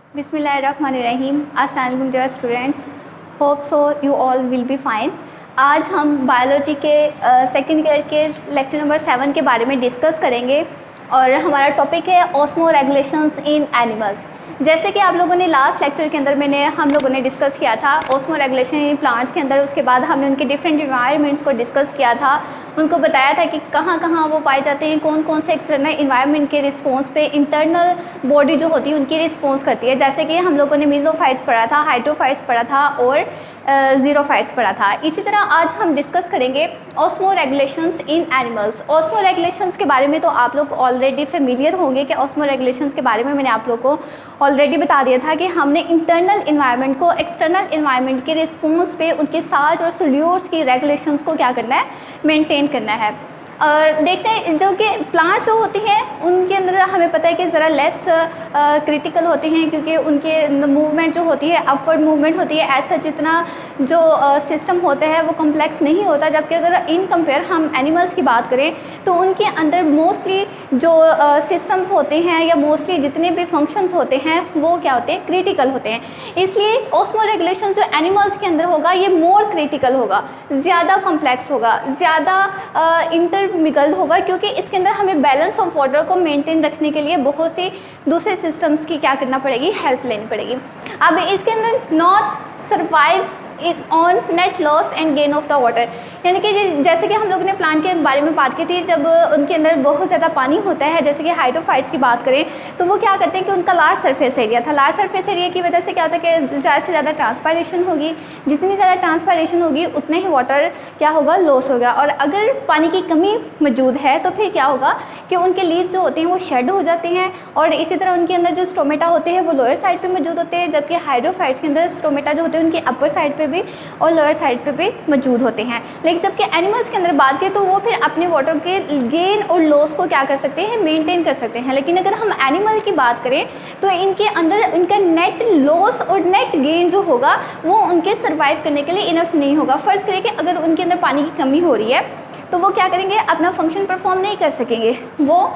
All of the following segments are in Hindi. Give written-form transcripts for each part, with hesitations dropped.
बिस्मिल्लाहिर्रहमानिर्रहीम। अस्सलाम वालेकुम dear students, hope so you all will be fine. आज हम बायोलॉजी के सेकेंड ईयर के लेक्चर नंबर 7 के बारे में डिस्कस करेंगे और हमारा टॉपिक है ऑस्मो रेगुलेशंस इन एनिमल्स। जैसे कि आप लोगों ने लास्ट लेक्चर के अंदर हम लोगों ने डिस्कस किया था ऑस्मो रेगुलेशन इन प्लांट्स के अंदर। उसके बाद हमने उनके डिफरेंट इन्वायरमेंट्स को डिस्कस किया था, उनको बताया था कि कहाँ कहाँ वो पाए जाते हैं, कौन कौन से एक्सटर्नल इन्वायरमेंट के रिस्पॉन्स पे इंटरनल बॉडी जो होती है उनकी रिस्पॉन्स करती है। जैसे कि हम लोगों ने मीजोफाइट्स पढ़ा था, हाइड्रोफाइट्स पढ़ा था और ज़ीरोफाइट्स पढ़ा था। इसी तरह आज हम डिस्कस करेंगे ऑस्मो रेगुलेशंस इन एनिमल्स। ऑस्मो रेगुलेशंस के बारे में तो आप लोग ऑलरेडी फेमिलियर होंगे कि ऑस्मो रेगुलेशंस के बारे में मैंने आप लोग को ऑलरेडी बता दिया था कि हमने इंटरनल इन्वायरमेंट को एक्सटर्नल इन्वायरमेंट के रिस्पॉन्स पे उनके साल्ट और सोल्यूट्स की रेगुलेशंस को क्या करना है, मेंटेन करना है। देखते हैं जो कि प्लांट्स जो होती हैं उनके अंदर हमें पता है कि ज़रा लेस क्रिटिकल होते हैं, क्योंकि उनके मूवमेंट जो होती है अपवर्ड मूवमेंट होती है। ऐसा जितना जो सिस्टम होता है वो कॉम्प्लेक्स नहीं होता, जबकि अगर इन कंपेयर हम एनिमल्स की बात करें तो उनके अंदर मोस्टली जो सिस्टम्स होते हैं या मोस्टली जितने भी फंक्शंस होते हैं वो क्या होते हैं, क्रिटिकल होते हैं। इसलिए ऑस्मो रेगुलेशन जो एनिमल्स के अंदर होगा ये मोर क्रिटिकल होगा, ज़्यादा कॉम्प्लेक्स होगा, ज़्यादा इंटरमिगल्ड होगा, क्योंकि इसके अंदर हमें बैलेंस ऑफ वाटर को मेंटेन रखने के लिए बहुत सी दूसरे सिस्टम्स की क्या करना पड़ेगी, हेल्प लेनी पड़ेगी। अब इसके अंदर not survive on net loss and gain of the water, यानी कि जैसे कि हम लोगों ने प्लांट के बारे में बात की थी, जब उनके अंदर बहुत ज़्यादा पानी होता है, जैसे कि हाइड्रोफाइट्स की बात करें तो वो क्या करते हैं कि उनका लार्ज सरफेस एरिया था। लार्ज सरफेस एरिया की वजह से क्या होता है कि ज़्यादा से ज़्यादा ट्रांसपायरेशन होगी, जितनी ज़्यादा ट्रांसपायरेशन होगी उतना ही वाटर क्या होगा, लॉस होगा। और अगर पानी की कमी मौजूद है तो फिर क्या होगा कि उनके लीव्स जो होते हैं वो शेड हो जाते हैं, और इसी तरह उनके अंदर जो स्टोमेटा होते हैं वो लोअर साइड पर मौजूद होते हैं, जबकि हाइड्रोफाइट्स के अंदर स्टोमेटा जो होते हैं उनके अपर साइड पर भी और लोअर साइड पे भी मौजूद होते हैं। लेकिन जबकि एनिमल्स के अंदर बात करें तो वो फिर अपने वाटर के गेन और लॉस को क्या कर सकते हैं, मेंटेन कर सकते हैं। लेकिन अगर हम एनिमल की बात करें तो इनके अंदर इनका नेट लॉस और नेट गेन जो होगा वो उनके सर्वाइव करने के लिए इनफ नहीं होगा। फ़र्ज़ करें कि अगर उनके अंदर पानी की कमी हो रही है तो वो क्या करेंगे, अपना फंक्शन परफॉर्म नहीं कर सकेंगे, वो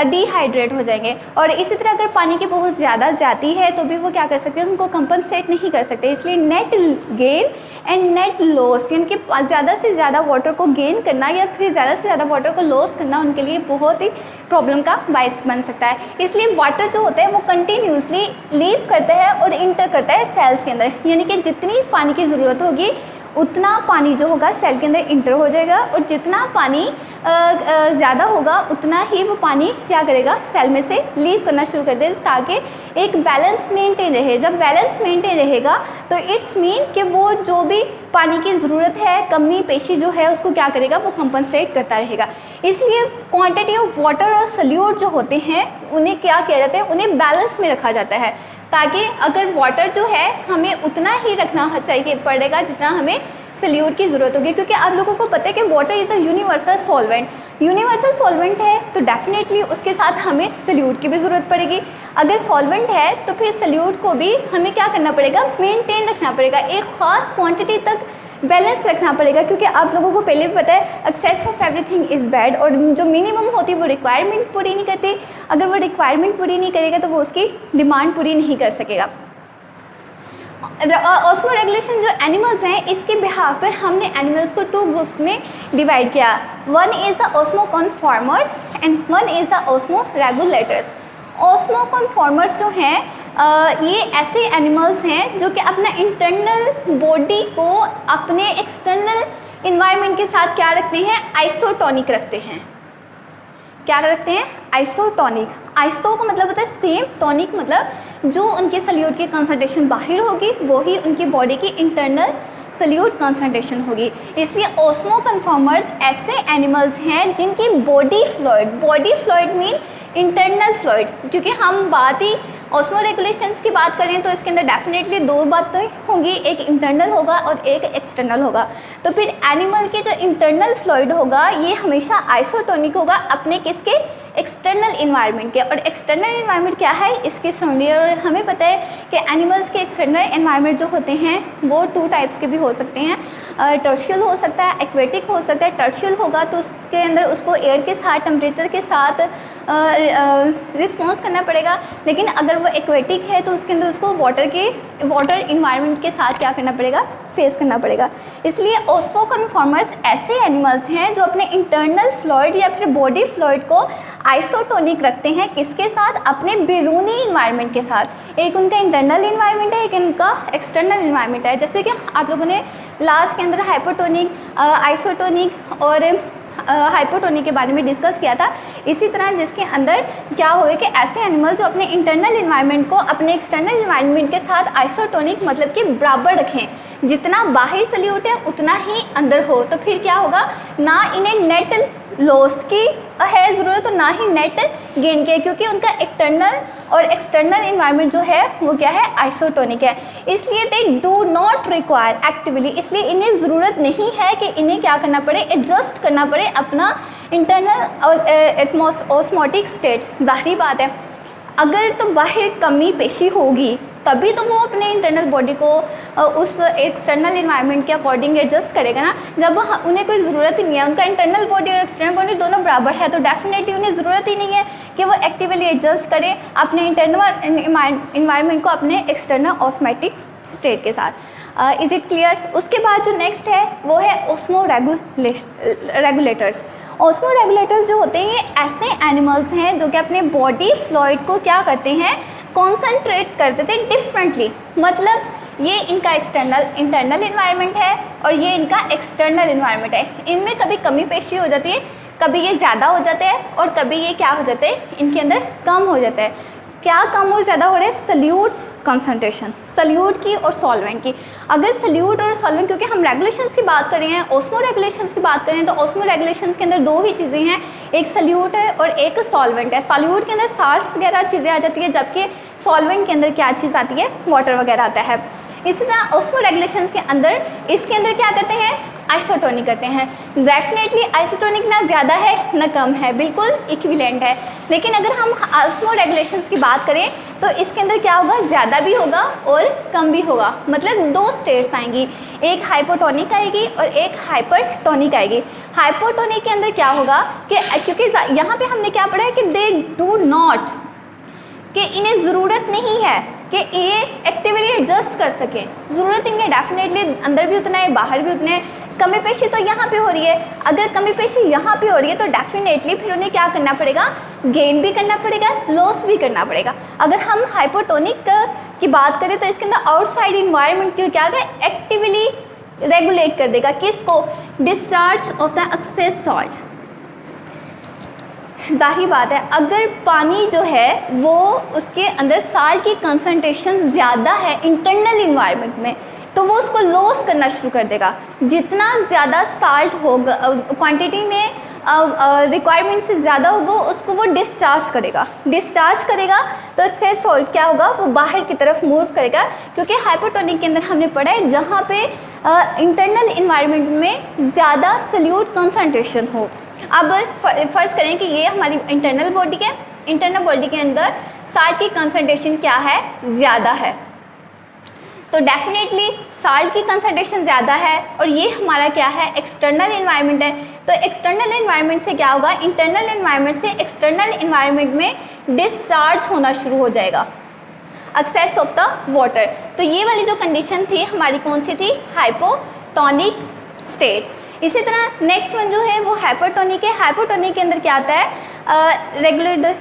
डिहाइड्रेट हो जाएंगे। और इसी तरह अगर पानी की बहुत ज़्यादा जाती है तो भी वो क्या कर सकते हैं, उनको कंपनसेट नहीं कर सकते। इसलिए net gain and net loss, यानी कि ज़्यादा से ज़्यादा वाटर को गेन करना या फिर ज़्यादा से ज़्यादा वाटर को लॉस करना उनके लिए बहुत ही प्रॉब्लम का बायस बन सकता है। इसलिए वाटर जो होता है वो कंटिन्यूसली लीव करता है और इंटर करता है सेल्स के अंदर, यानी कि जितनी पानी की ज़रूरत होगी उतना पानी जो होगा सेल के अंदर इंटर हो जाएगा, और जितना पानी ज़्यादा होगा उतना ही वो पानी क्या करेगा, सेल में से लीव करना शुरू कर दे, ताकि एक बैलेंस मेंटेन रहे। जब बैलेंस मेंटेन रहेगा तो इट्स मीन कि वो जो भी पानी की ज़रूरत है, कमी पेशी जो है उसको क्या करेगा, वो कंपनसेट करता रहेगा। इसलिए क्वांटिटी ऑफ वाटर और सल्यूट जो होते हैं उन्हें क्या किया जाता है, उन्हें बैलेंस में रखा जाता है, ताकि अगर वाटर जो है हमें उतना ही रखना चाहिए पड़ेगा जितना हमें सल्यूट की ज़रूरत होगी। क्योंकि आप लोगों को पता है कि water is a universal solvent. Universal solvent है तो डेफिनेटली उसके साथ हमें सल्यूट की भी ज़रूरत पड़ेगी। अगर सॉल्वेंट है तो फिर सल्यूट को भी हमें क्या करना पड़ेगा, मेंटेन रखना पड़ेगा, एक ख़ास क्वांटिटी तक बैलेंस रखना पड़ेगा। क्योंकि आप लोगों को पहले भी पता है excess of everything is bad, और जो मिनिमम होती है वो रिक्वायरमेंट पूरी नहीं करती। अगर वो रिक्वायरमेंट पूरी नहीं करेगा तो वो उसकी डिमांड पूरी नहीं कर सकेगा। ऑस्मो रेगुलेशन जो एनिमल्स हैं इसके बिहाफ पर हमने एनिमल्स को 2 ग्रुप्स में डिवाइड किया। One is the osmo conformers and one is the osmo regulators. Osmo conformers जो हैं ये ऐसे एनिमल्स हैं जो कि अपना इंटरनल बॉडी को अपने एक्सटर्नल इन्वायरमेंट के साथ क्या रखते हैं, आइसोटोनिक रखते हैं। क्या रखते हैं, आइसोटोनिक। आइसो का मतलब होता है सेम, टॉनिक मतलब जो उनके सल्यूट की कंसंट्रेशन बाहर होगी वो ही उनकी बॉडी की इंटरनल सल्यूट कंसंट्रेशन होगी। इसलिए ऑस्मो कन्फॉर्मर्स ऐसे एनिमल्स हैं जिनकी body fluid mean internal fluid. क्योंकि हम बात ही ऑस्मो रेगुलेशंस की बात करें तो इसके अंदर डेफिनेटली 2 बातें होंगी, एक इंटरनल होगा और एक एक्सटर्नल होगा। तो फिर एनिमल के जो इंटरनल फ्लूइड होगा ये हमेशा आइसोटोनिक होगा अपने किसके, एक्सटर्नल इन्वायरमेंट के। और एक्सटर्नल इन्वायरमेंट क्या है, इसके सराउंडिंग। और हमें पता है कि एनिमल्स के एक्सटर्नल इन्वायरमेंट जो होते हैं वो 2 टाइप्स के भी हो सकते हैं। टर्शियल हो सकता है, एक्वेटिक हो सकता है। टर्शियल होगा तो उसके अंदर उसको एयर के साथ, टेम्परेचर के साथ रिस्पॉन्स करना पड़ेगा। लेकिन अगर वो एक्वेटिक है तो उसके अंदर उसको वाटर इन्वायरमेंट के साथ क्या करना पड़ेगा, फेस करना पड़ेगा। इसलिए ओस्मोकन्फॉर्मर्स ऐसे एनिमल्स हैं जो अपने इंटरनल फ्लूइड या फिर बॉडी फ्लूइड को आइसोटोनिक रखते हैं। किसके साथ? अपने बैरूनी इन्वायरमेंट के साथ। एक उनका इंटरनल इन्वायरमेंट है, एक उनका एक्सटर्नल इन्वायरमेंट है। जैसे कि आप लोगों ने लास्ट के अंदर हाइपोटोनिक, आइसोटोनिक और हाइपोटोनिक के बारे में डिस्कस किया था। इसी तरह जिसके अंदर क्या होगा कि ऐसे एनिमल जो अपने इंटरनल इन्वायरमेंट को अपने एक्सटर्नल इन्वायरमेंट के साथ आइसोटोनिक मतलब कि बराबर रखें, जितना बाहरी सल्यूट है उतना ही अंदर हो। तो फिर क्या होगा, ना इन्हें नेट लॉस की है ज़रूरत और ना ही नेट गेन की, क्योंकि उनका इंटरनल और एक्सटर्नल इन्वायरमेंट जो है वो क्या है, आइसोटोनिक है। इसलिए they do not require actively, इसलिए इन्हें ज़रूरत नहीं है कि इन्हें क्या करना पड़े, एडजस्ट करना पड़े अपना इंटरनल और ऑस्मोटिक स्टेट। जाहिर बात है अगर तो बाहर कमी पेशी होगी तभी तो वो अपने इंटरनल बॉडी को उस एक्सटर्नल इन्वायरमेंट के अकॉर्डिंग एडजस्ट करेगा ना। जब उन्हें कोई ज़रूरत ही नहीं है, उनका इंटरनल बॉडी और एक्सटर्नल बॉडी दोनों बराबर है, तो डेफिनेटली उन्हें ज़रूरत ही नहीं है कि वो एक्टिवली एडजस्ट करें अपने इंटरनल इन्वायरमेंट को अपने एक्सटर्नल ऑस्मोटिक स्टेट के साथ। Is it clear? उसके बाद जो नेक्स्ट है वो है ऑस्मो रेगुलेटर्स। ऑस्मो रेगुलेटर्स जो होते हैं ये ऐसे एनिमल्स हैं जो कि अपने बॉडी फ्लूइड को क्या करते हैं, कॉन्सेंट्रेट करते थे डिफरेंटली। मतलब ये इनका इंटरनल इन्वायरमेंट है और ये इनका एक्सटर्नल इन्वायरमेंट है। इनमें कभी कमी पेशी हो जाती है, कभी ये ज़्यादा हो जाते हैं और कभी ये क्या हो जाते हैं, इनके अंदर कम हो जाता है। क्या कम और ज़्यादा हो रहा है? सल्यूट्स कंसंट्रेशन, सल्यूट की और सॉल्वेंट की। अगर सल्यूट और सॉल्वेंट, क्योंकि हम रेगुलेशंस की बात कर रहे हैं, ऑस्मो रेगुलेशंस की बात करें तो ऑस्मो रेगुलेशंस के अंदर दो ही चीज़ें हैं, एक सल्यूट है और एक सॉल्वेंट है। सल्यूट के अंदर साल्ट्स वगैरह चीज़ें आ जाती है, जबकि सॉल्वेंट के अंदर क्या चीज़ आती है, वाटर वगैरह आता है। इसी तरह ऑस्मो रेगुलेशंस के अंदर इसके अंदर क्या करते हैं, आइसोटोनिक करते हैं। डेफिनेटली आइसोटोनिक ना ज़्यादा है ना कम है, बिल्कुल इक्विवेलेंट है। लेकिन अगर हम ऑस्मो रेगुलेशंस की बात करें तो इसके अंदर क्या होगा, ज़्यादा भी होगा और कम भी होगा। मतलब दो स्टेट्स आएंगी, एक हाइपोटोनिक आएगी और एक हाइपरटोनिक आएगी। हाइपोटोनिक के अंदर क्या होगा कि क्योंकि यहाँ पे हमने क्या पढ़ा है कि दे डू नॉट, कि इन्हें ज़रूरत नहीं है कि ये एक्टिवली एडजस्ट कर सकें। ज़रूरत इन्हें डेफिनेटली अंदर भी उतना है, बाहर भी उतना है। कमी पेशी तो यहाँ पे हो रही है, अगर कमी पेशी यहाँ पे हो रही है तो डेफिनेटली फिर उन्हें क्या करना पड़ेगा, गेन भी करना पड़ेगा, लॉस भी करना पड़ेगा। अगर हम हाइपोटोनिक की बात करें तो इसके अंदर आउटसाइड इन्वायरमेंट को क्या करें, एक्टिवली रेगुलेट कर देगा। किसको? Discharge of the excess salt. जाहिर बात है अगर पानी जो है वो उसके अंदर साल्ट की कंसंट्रेशन ज़्यादा है इंटरनल इन्वायरमेंट में, तो वो उसको लॉस करना शुरू कर देगा। जितना ज़्यादा साल्ट होगा क्वांटिटी में रिक्वायरमेंट से ज़्यादा होगा उसको वो डिस्चार्ज करेगा तो एक्सेस सॉल्ट क्या होगा, वो बाहर की तरफ मूव करेगा। क्योंकि हाइपोटोनिक के अंदर हमने पढ़ा है जहाँ पे इंटरनल इन्वायरमेंट में ज़्यादा सल्यूट कंसंट्रेशन हो। अब फर्ज करें कि ये हमारी इंटरनल बॉडी के अंदर साल्ट की कंसंट्रेशन क्या है, ज़्यादा है, तो डेफिनेटली साल्ट की कंसंट्रेशन ज़्यादा है और ये हमारा क्या है, एक्सटर्नल इन्वायरमेंट है। तो एक्सटर्नल इन्वायरमेंट से क्या होगा, इंटरनल इन्वायरमेंट से एक्सटर्नल इन्वायरमेंट में डिस्चार्ज होना शुरू हो जाएगा, एक्सेस ऑफ द वाटर। तो ये वाली जो कंडीशन थी हमारी कौन सी थी, हाइपोटोनिक स्टेट। इसी तरह नेक्स्ट वन जो है वो हाइपरटोनिक है। हाइपरटोनिक के अंदर क्या आता है, रेगुलेटर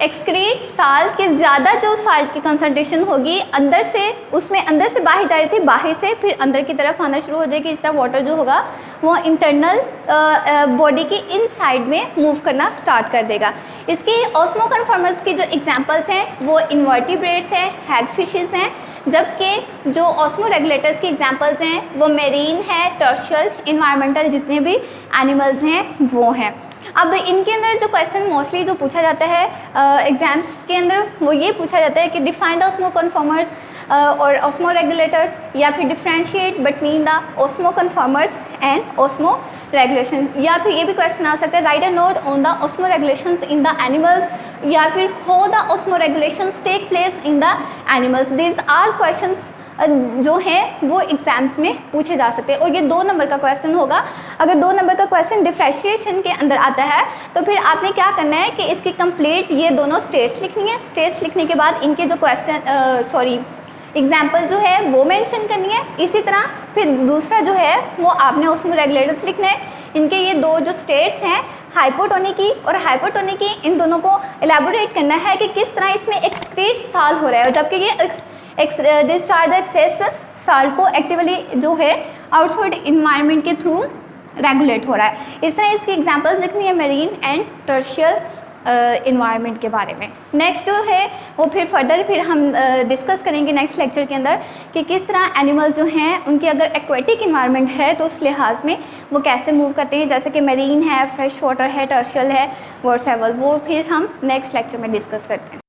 एक्सक्रीट साल्ट के ज़्यादा जो साल्ट की कंसंट्रेशन होगी अंदर से बाहर जा रही थी, बाहर से फिर अंदर की तरफ आना शुरू हो जाएगी। इसका वाटर जो होगा वो इंटरनल बॉडी की इन साइड में मूव करना स्टार्ट कर देगा। इसकी ऑस्मोकन्फॉर्मर्स की जो एग्जांपल्स हैं वो इन्वर्टिब्रेट्स हैं, हैगफिशेस हैं, जबकि जो ऑस्मो रेगुलेटर्स की एग्जांपल्स हैं वो मेरीन है, टर्शियल इन्वायरमेंटल जितने भी एनिमल्स हैं वो हैं। अब इनके अंदर जो क्वेश्चन मोस्टली जो पूछा जाता है एग्जाम्स के अंदर वो ये पूछा जाता है कि डिफाइन द ऑस्मोकन्फॉर्मर्स और ऑस्मो रेगुलेटर्स, या फिर differentiate between the osmoconformers and osmoregulation, या फिर ये भी क्वेश्चन आ सकता है write a note on the osmoregulations in the animal, या फिर how the osmoregulations take place in the animals. These are questions जो है वो एग्जाम्स में पूछे जा सकते हैं, और ये 2 नंबर का क्वेश्चन होगा। अगर 2 नंबर का क्वेश्चन डिफ्रेंशिएशन के अंदर आता है तो फिर आपने क्या करना है कि इसकी कंप्लीट ये दोनों स्टेट्स लिखनी है। स्टेट्स लिखने के बाद इनके जो क्वेश्चन एग्जाम्पल जो है वो मेंशन करनी है। इसी तरह फिर दूसरा जो है वो आपने उसमें रेगुलेटर्स लिखने हैं। इनके ये 2 जो स्टेट्स हैं हाइपोटोनिकी और हाइपोटोनिकी, इन दोनों को एलैबोरेट करना है कि किस तरह इसमें एक्सक्रीट साल हो रहा है, जबकि ये डिस्चार्ज एक्सेस साल को एक्टिवली जो है आउटसाइड इन्वायरमेंट के थ्रू रेगुलेट हो रहा है। इस तरह इसकी एग्जांपल्स लिखनी है मेरीन एंड टर्शियल इन्वायरमेंट के बारे में। नेक्स्ट जो है वो फिर हम डिस्कस करेंगे नेक्स्ट लेक्चर के अंदर कि किस तरह एनिमल जो हैं उनकी अगर एक्वेटिक इन्वायरमेंट है तो उस लिहाज में वो कैसे मूव करते हैं, जैसे कि मेरीन है, फ्रेश वाटर है, टर्शियल है, वॉटएवर, वो फिर हम नेक्स्ट लेक्चर में डिस्कस करते हैं।